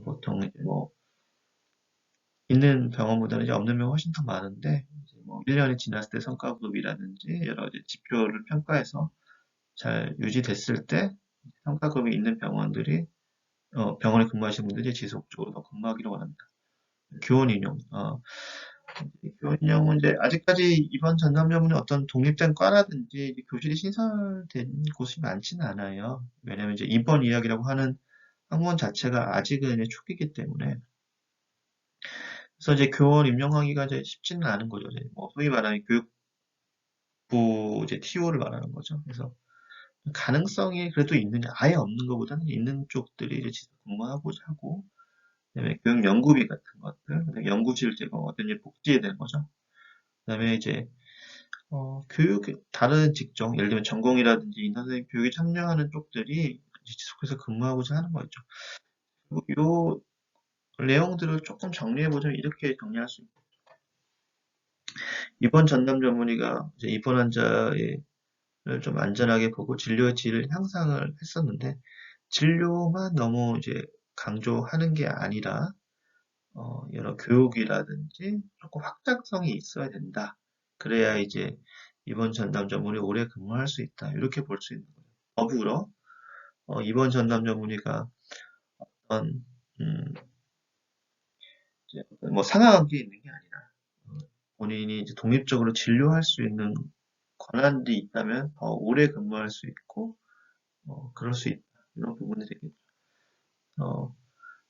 보통 이제 뭐 있는 병원보다는 이제 없는 병원 훨씬 더 많은데 이제 뭐 1년이 지났을 때 성과급이라든지 여러 가지 지표를 평가해서 잘 유지됐을 때 성과급이 있는 병원들이 병원에 근무하시는 분들이 지속적으로 더 근무하기를 원합니다. 교원 인용. 교원 인용은 이제 아직까지 이번 전담 전문이 어떤 독립된 과라든지 이제 교실이 신설된 곳이 많지는 않아요. 왜냐하면 이제 입원 이야기라고 하는 학문 자체가 아직은 이제 초기이기 때문에 그래서 이제 교원 임용하기가 이제 쉽지는 않은 거죠. 이제 뭐 소위 말하는 교육부 이제 TO를 말하는 거죠. 그래서 가능성이 그래도 있느냐, 아예 없는 것보다는 있는 쪽들이 이제 지속 근무하고자 하고 그다음에 교육 연구비 같은 것들, 그다음에 연구실 제공, 어떤 이제 복지에 대한 거죠. 그다음에 이제 교육 다른 직종, 예를 들면 전공이라든지 인사 선생님 교육에 참여하는 쪽들이 지속해서 근무하고자 하는 거죠. 요 내용들을 조금 정리해보자면 이렇게 정리할 수 있고 입원 전담 전문의가 이제 입원 환자를 좀 안전하게 보고 진료의 질을 향상을 했었는데 진료만 너무 이제 강조하는 게 아니라 여러 교육이라든지 조금 확장성이 있어야 된다. 그래야 이제 입원 전담 전문의 오래 근무할 수 있다. 이렇게 볼 수 있는 거예요. 더불어 입원 전담 전문의가 어떤 이제 어떤 뭐 상하관계에 있는 게 아니라 본인이 이제 독립적으로 진료할 수 있는 권한이 있다면 더 오래 근무할 수 있고 그럴 수 있다. 이런 부분이 되겠죠.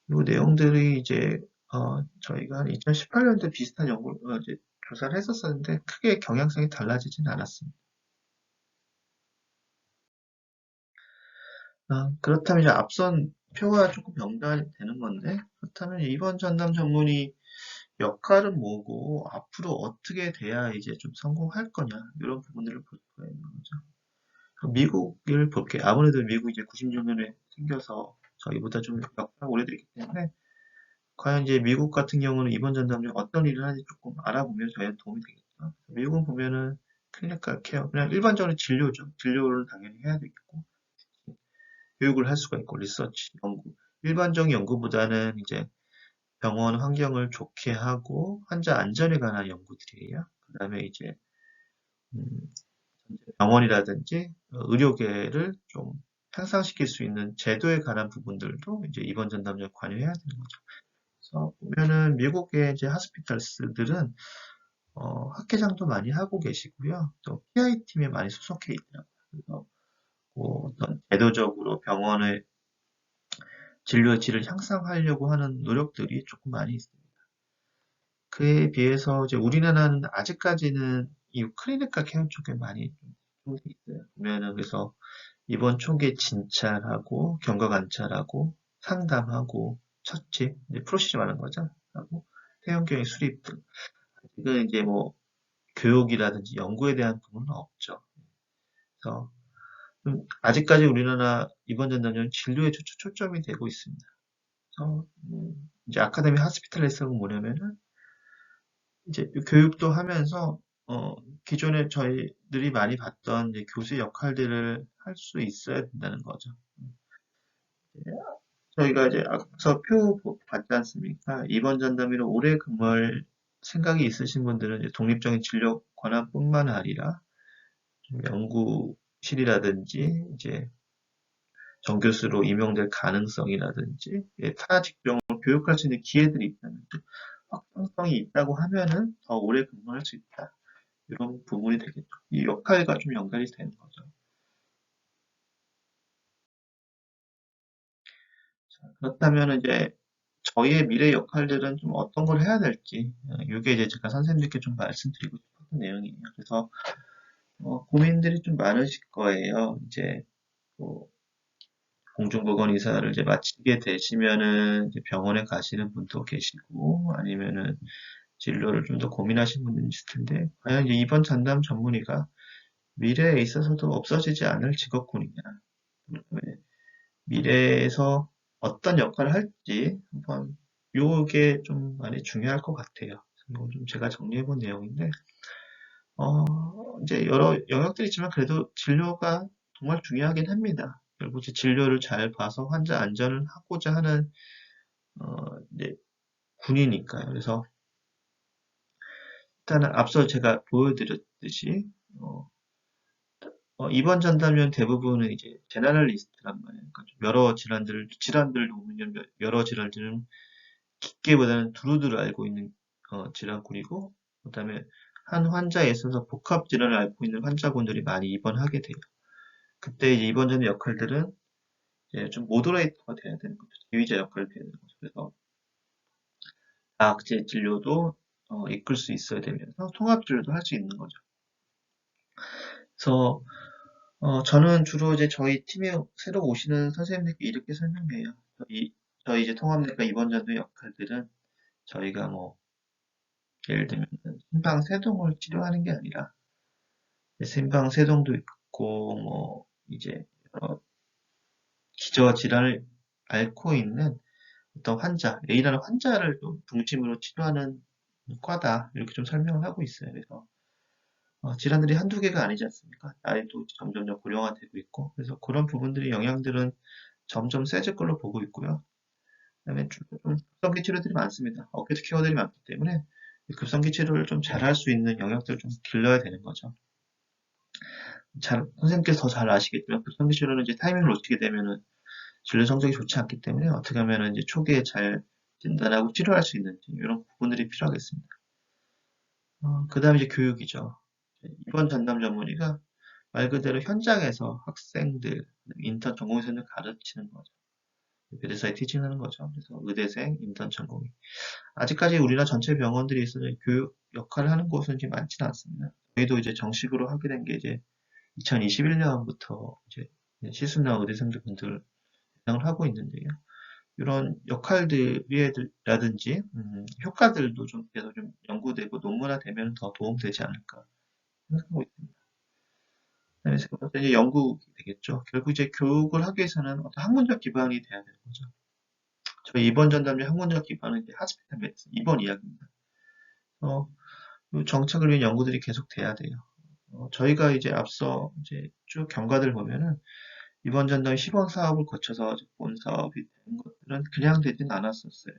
이 내용들이 이제 저희가 한 2018년도에 비슷한 연구를 이제 조사를 했었었는데 크게 경향성이 달라지진 않았습니다. 그렇다면 이제 앞선 표와 조금 연관이 되는 건데 그렇다면 이번 전담 전문의 역할은 뭐고 앞으로 어떻게 돼야 이제 좀 성공할 거냐 이런 부분들을 볼 수가 있는 거죠. 그럼 미국을 볼게요. 아무래도 미국이 이제 96년에 생겨서 저희보다 좀 역사가 오래됐기 때문에 과연 이제 미국 같은 경우는 이번 전담 중 어떤 일을 하는지 조금 알아보면 저희한테 도움이 되겠죠. 미국은 보면은 클리니컬 케어, 그냥 일반적으로 진료죠. 진료를 당연히 해야 되겠고, 교육을 할 수가 있고, 리서치, 연구. 일반적인 연구보다는 이제 병원 환경을 좋게 하고, 환자 안전에 관한 연구들이에요. 그 다음에 이제, 음, 병원이라든지 의료계를 좀 향상시킬 수 있는 제도에 관한 부분들도 이제 이번 전담자에 관여해야 되는 거죠. 그래서 보면은 미국의 이제 하스피탈스들은 학회장도 많이 하고 계시고요. 또 PI 팀에 많이 소속해 있더라고요. 그래서 뭐 어떤 제도적으로 병원의 진료의 질을 향상하려고 하는 노력들이 조금 많이 있습니다. 그에 비해서 이제 우리나라는 아직까지는 이 클리니컬 케어 쪽에 많이 좀 있어요. 보면은 그래서 입원 초기에 진찰하고 경과 관찰하고 상담하고 처치, 이제 프로시저 말하는 거죠. 하고 퇴원경의 수립 등. 이건 이제 뭐 교육이라든지 연구에 대한 부분은 없죠. 그래서 아직까지 우리나라 입원 전담은 진료에 초점이 되고 있습니다. 그래서 이제 아카데미 하스피탈리스가 뭐냐면은 이제 교육도 하면서 기존에 저희들이 많이 봤던 이제 교수의 역할들을 할 수 있어야 된다는 거죠. 저희가 이제 앞서 표 봤지 않습니까? 입원 전담의로 오래 근무할 생각이 있으신 분들은 이제 독립적인 진료 권한뿐만 아니라 연구실이라든지 이제 정교수로 임용될 가능성이라든지 타 직종을 교육할 수 있는 기회들이 있다면 확장성이 있다고 하면은 더 오래 근무할 수 있다. 이런 부분이 되겠죠. 이 역할과 좀 연관이 되는 거죠. 자, 그렇다면 이제 저희의 미래 역할들은 좀 어떤 걸 해야 될지, 이게 이제 제가 선생님께 좀 말씀드리고 싶었던 내용이에요. 그래서 고민들이 좀 많으실 거예요. 이제 뭐 공중보건 의사를 이제 마치게 되시면은 이제 병원에 가시는 분도 계시고 아니면은 진로를 좀 더 고민하시는 분들이 있을 텐데, 과연 이제 입원 전담 전문의가 미래에 있어서도 없어지지 않을 직업군이냐, 미래에서 어떤 역할을 할지 한번 요게 좀 많이 중요할 것 같아요. 이거 좀 제가 정리해 본 내용인데, 이제 여러 영역들이 있지만 그래도 진료가 정말 중요하긴 합니다. 결국 이제 진료를 잘 봐서 환자 안전을 하고자 하는 이제 군이니까요. 그래서 일단은 앞서 제가 보여드렸듯이 입원 전담은 대부분은 이제 제너럴리스트란 말이에요. 그러니까 좀 여러 질환들을 돕는 여러 질환들은 깊게보다는 두루두루 알고 있는 질환군이고, 그다음에 한 환자에 있어서 복합 질환을 앓고 있는 환자분들이 많이 입원하게 돼요. 그때 이제 입원 전의 역할들은 이제 좀 모더레이터가 돼야 되는 거죠. 지휘자 역할을 해야 되는 거죠. 그래서 다학제 진료도 이끌 수 있어야 되면서 통합 진료도 할 수 있는 거죠. 그래서 저는 주로 이제 저희 팀에 새로 오시는 선생님들께 이렇게 설명해요. 저희 이제 통합내과 입원자들의 역할들은 저희가 뭐 예를 들면 심방세동을 치료하는 게 아니라 심방세동도 있고 뭐 이제 여러 기저 질환을 앓고 있는 어떤 환자, A라는 환자를 좀 중심으로 치료하는 과다 이렇게 좀 설명을 하고 있어요. 그래서 질환들이 한두 개가 아니지 않습니까? 나이도 점점 고령화되고 있고 그래서 그런 부분들의 영향들은 점점 세질 걸로 보고 있고요. 그다음에 좀 급성기 치료들이 많습니다. 어깨트 케어들이 많기 때문에 급성기 치료를 좀 잘할 수 있는 영역들을 좀 길러야 되는 거죠. 선생님께서 더 잘 아시겠지만 급성기 치료는 이제 타이밍을 놓치게 되면은 진료 성적이 좋지 않기 때문에 어떻게 하면 이제 초기에 잘 진단하고 치료할 수 있는지 이런 부분들이 필요하겠습니다. 그 다음에 이제 교육이죠. 입원 전담 전문의가 말 그대로 현장에서 학생들, 인턴 전공의생을 가르치는 거죠. 베드사이 티칭하는 거죠. 그래서 의대생, 인턴 전공의. 아직까지 우리나라 전체 병원들이 있어서 교육 역할을 하는 곳은 지금 많지는 않습니다. 저희도 이제 정식으로 하게 된 게 이제 2021년부터 이제 시순나 의대생들 분들 대상을 하고 있는데요. 이런 역할들이라든지 효과들도 좀 계속 좀 연구되고 논문화되면 더 도움되지 않을까 생각하고 있습니다. 그다음에 세 번째 이제 연구가 되겠죠. 결국 이제 교육을 하기 위해서는 어떤 학문적 기반이 돼야 되는 거죠. 저희 입원 전담의 학문적 기반은 이제 하스피탈 메디슨 입원 이야기입니다. 이 정책을 위한 연구들이 계속 돼야 돼요. 저희가 이제 앞서 이제 쭉 경과들 보면은 입원 전담 시범 사업을 거쳐서 본 사업이 되는 것들은 그냥 되진 않았었어요.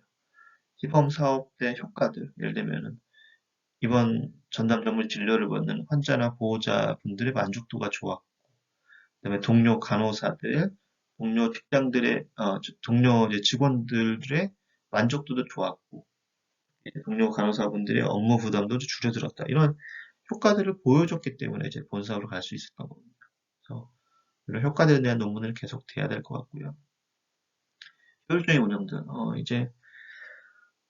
시범 사업의 효과들, 예를 들면은 입원 전담 전문 진료를 받는 환자나 보호자분들의 만족도가 좋았고, 그다음에 동료 간호사들, 동료 직장들의 동료 이제 직원들의 만족도도 좋았고, 동료 간호사분들의 업무 부담도 줄어들었다. 이런 효과들을 보여줬기 때문에 이제 본사업으로 갈 수 있었던 겁니다. 그래서 이런 효과들에 대한 논문을 계속 돼야 될 것 같고요. 효율적인 운영들, 이제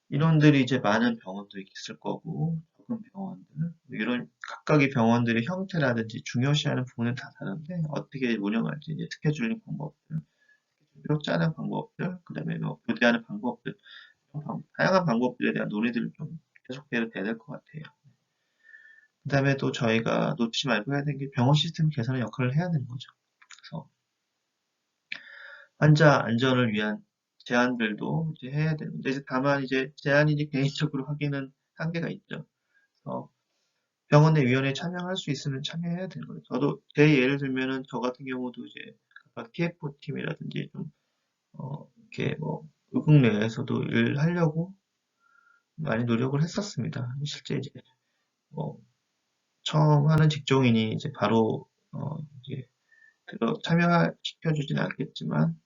인원들이 이제 많은 병원도 있을 거고 적은 병원들 이런 각각의 병원들의 형태라든지 중요시하는 부분은 다 다른데 어떻게 운영할지 이제 스케줄링 방법들, 스케줄 짜는 방법들, 그다음에 뭐 교대하는 방법들, 다양한 방법들에 대한 논의들을 좀 계속해야 될 것 같아요. 그다음에 또 저희가 놓치지 말고 해야 되는 게 병원 시스템 개선의 역할을 해야 되는 거죠. 그래서 환자 안전을 위한 제안들도 이제 해야 되는데 이제 다만 이제 제안이 이제 개인적으로 하기는 한계가 있죠. 그래서 병원 내 위원회에 참여할 수 있으면 참여해야 되는 거예요. 저도 제 예를 들면은 저 같은 경우도 이제 각각 TF 팀이라든지 좀 이렇게 뭐 의국 내에서도 일하려고 많이 노력을 했었습니다. 실제 이제 뭐 처음 하는 직종인이 이제 바로 이제 참여시켜주진 않겠지만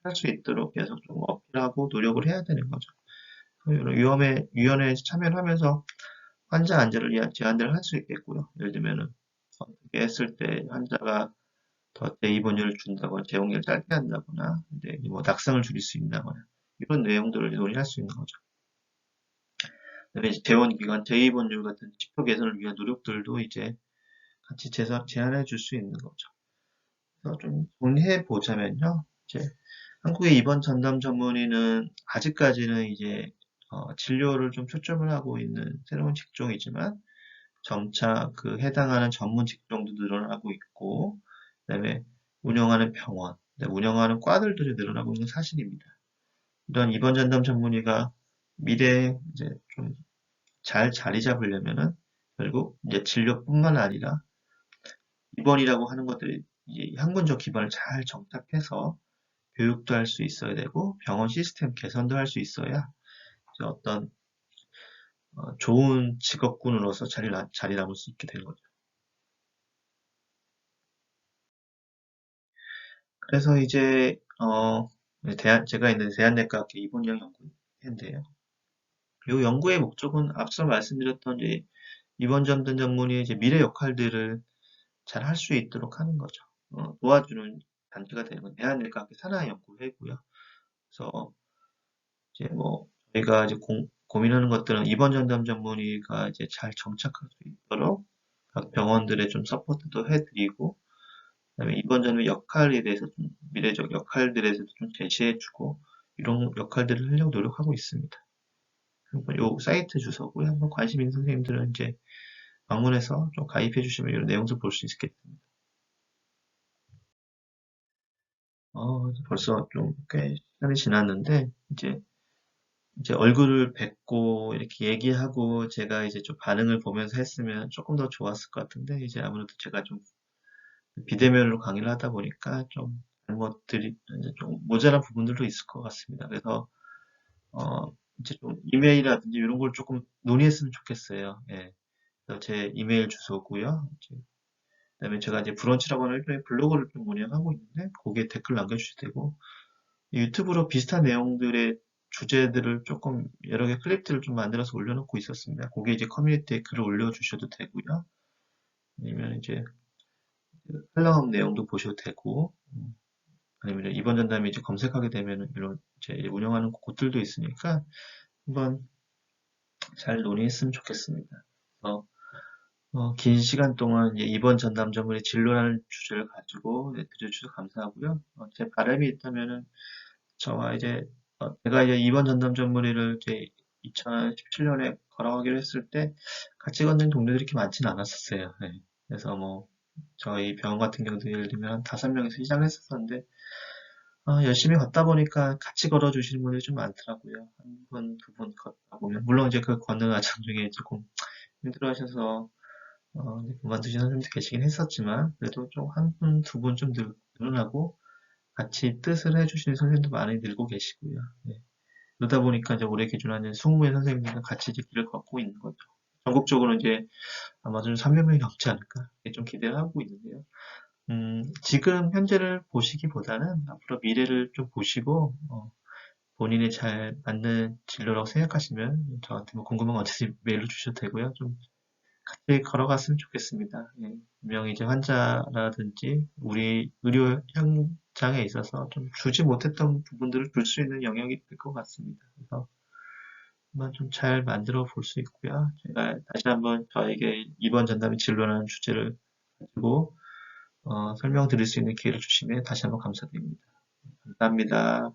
할 수 있도록 계속 좀 어필하고 노력을 해야 되는 거죠. 이런 위원회에 참여를 하면서 환자 안전을 위한 제안들을 할 수 있겠고요. 예를 들면은 어떻게 했을 때 환자가 더 재입원율을 준다거나 재용률을 짧게 한다거나 이제 뭐 낙상을 줄일 수 있다거나 이런 내용들을 논의할 수 있는 거죠. 그다음에 이제 재원 기간, 재입원율 같은 지표 개선을 위한 노력들도 이제 같이 제안해 줄 수 있는 거죠. 그래서 좀 정리해 보자면요. 이제 한국의 입원 전담 전문의는 아직까지는 이제 진료를 좀 초점을 하고 있는 새로운 직종이지만 점차 그 해당하는 전문 직종도 늘어나고 있고, 그다음에 운영하는 병원, 운영하는 과들도 좀 늘어나고 있는 사실입니다. 이런 입원 전담 전문의가 미래에 이제 좀 잘 자리 잡으려면은 결국 이제 진료뿐만 아니라 입원이라고 하는 것들이 이제 학문적 기반을 잘 정착해서 교육도 할 수 있어야 되고 병원 시스템 개선도 할 수 있어야 이제 어떤 좋은 직업군으로서 자리 잡을 수 있게 되는 거죠. 그래서 이제 제가 있는 대한내과학회 입원형 연구인데요. 이 연구의 목적은 앞서 말씀드렸던 이제 입원 전담 전문의의 이제 미래 역할들을 잘 할 수 있도록 하는 거죠. 도와주는 단계가 되는 건 대한내과학회 산하연구회고요. 그래서 이제 뭐 저희가 이제 고민하는 것들은 입원 전담 전문의가 이제 잘 정착할 수 있도록 각 병원들의 좀 서포트도 해드리고, 그다음에 입원 전담 역할에 대해서 좀 미래적 역할들에 대해서 좀 제시해주고 이런 역할들을 하려고 노력하고 있습니다. 요 사이트 주소고요. 한번 관심 있는 선생님들은 이제 방문해서 좀 가입해 주시면 이런 내용도 볼 수 있겠습니다. 벌써 좀 꽤 시간이 지났는데 이제 얼굴을 뵙고 이렇게 얘기하고 제가 이제 좀 반응을 보면서 했으면 조금 더 좋았을 것 같은데 이제 아무래도 제가 좀 비대면으로 강의를 하다 보니까 좀 잘못들이 이제 좀 모자란 부분들도 있을 것 같습니다. 그래서 이제 좀 이메일이라든지 이런 걸 조금 논의했으면 좋겠어요. 예. 그래서 제 이메일 주소고요. 그다음에 제가 이제 브런치라고 하는 일종의 블로그를 좀 운영하고 있는데 거기에 댓글 남겨주셔도 되고 유튜브로 비슷한 내용들의 주제들을 조금 여러 개 클립들을 좀 만들어서 올려놓고 있었습니다. 거기에 이제 커뮤니티에 글을 올려주셔도 되고요. 아니면 이제 칼럼 내용도 보셔도 되고, 아니면 이번 전담이 이제 검색하게 되면 이런 이제 운영하는 곳들도 있으니까 한번 잘 논의했으면 좋겠습니다. 그래서 긴 시간 동안 이제 이번 전담 전문의 진로라는 주제를 가지고 들려주셔서 감사하고요. 제 바람이 있다면은 저와 이제 제가 이제 이번 전담 전문의를 이제 2017년에 걸어가기로 했을 때 같이 걷는 동료들이 이렇게 많지는 않았었어요. 네. 그래서 뭐 저희 병원 같은 경우도 예를 들면 한 5명에서 시작을 했었었는데 열심히 걷다 보니까 같이 걸어주시는 분들이 좀 많더라고요. 한 분, 두 분 걷다 보면 물론 이제 그 걷는 과정 중에 조금 힘들어하셔서 이제 그만두신 선생님도 계시긴 했었지만 그래도 좀 한 분, 두 분 좀 늘어나고 같이 뜻을 해주시는 선생님도 많이 늘고 계시고요. 네. 그러다 보니까 이제 올해 기준 한 20의 선생님들과 같이 이제 길을 걷고 있는 거죠. 전국적으로 이제 아마 좀 300명이 넘지 않을까 좀 기대를 하고 있는데요. 지금 현재를 보시기보다는 앞으로 미래를 좀 보시고 본인이 잘 맞는 진로라고 생각하시면 저한테 뭐 궁금한 거 언제든지 메일로 주셔도 되고요. 좀 같이 걸어갔으면 좋겠습니다. 예. 분명히 이제 환자라든지 우리 의료 현장에 있어서 좀 주지 못했던 부분들을 줄 수 있는 영역이 될 것 같습니다. 그래서 한번 좀 잘 만들어 볼 수 있고요. 제가 다시 한번 저에게 이번 전담의 진로라는 주제를 가지고 설명드릴 수 있는 기회를 주시면 다시 한번 감사드립니다. 감사합니다.